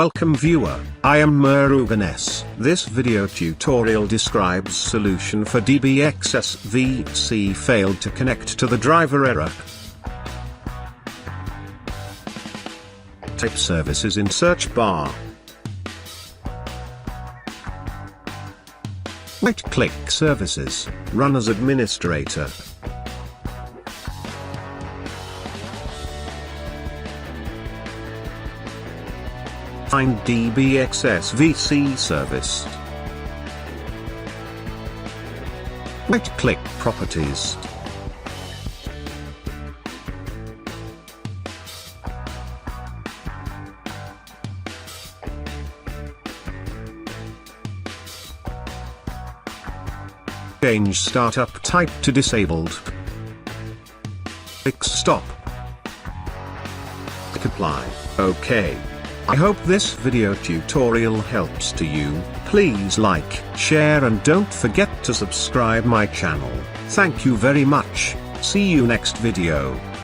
Welcome viewer, I am Murugan. This video tutorial describes solution for DbxSvc failed to connect to the driver error. Type services in search bar. Right-click services, run as administrator. Find DbxSvc service. Right-click properties. Change startup type to disabled. Click stop. Click apply. OK. I hope this video tutorial helps to you. Please like, share and don't forget to subscribe my channel. Thank you very much. See you next video.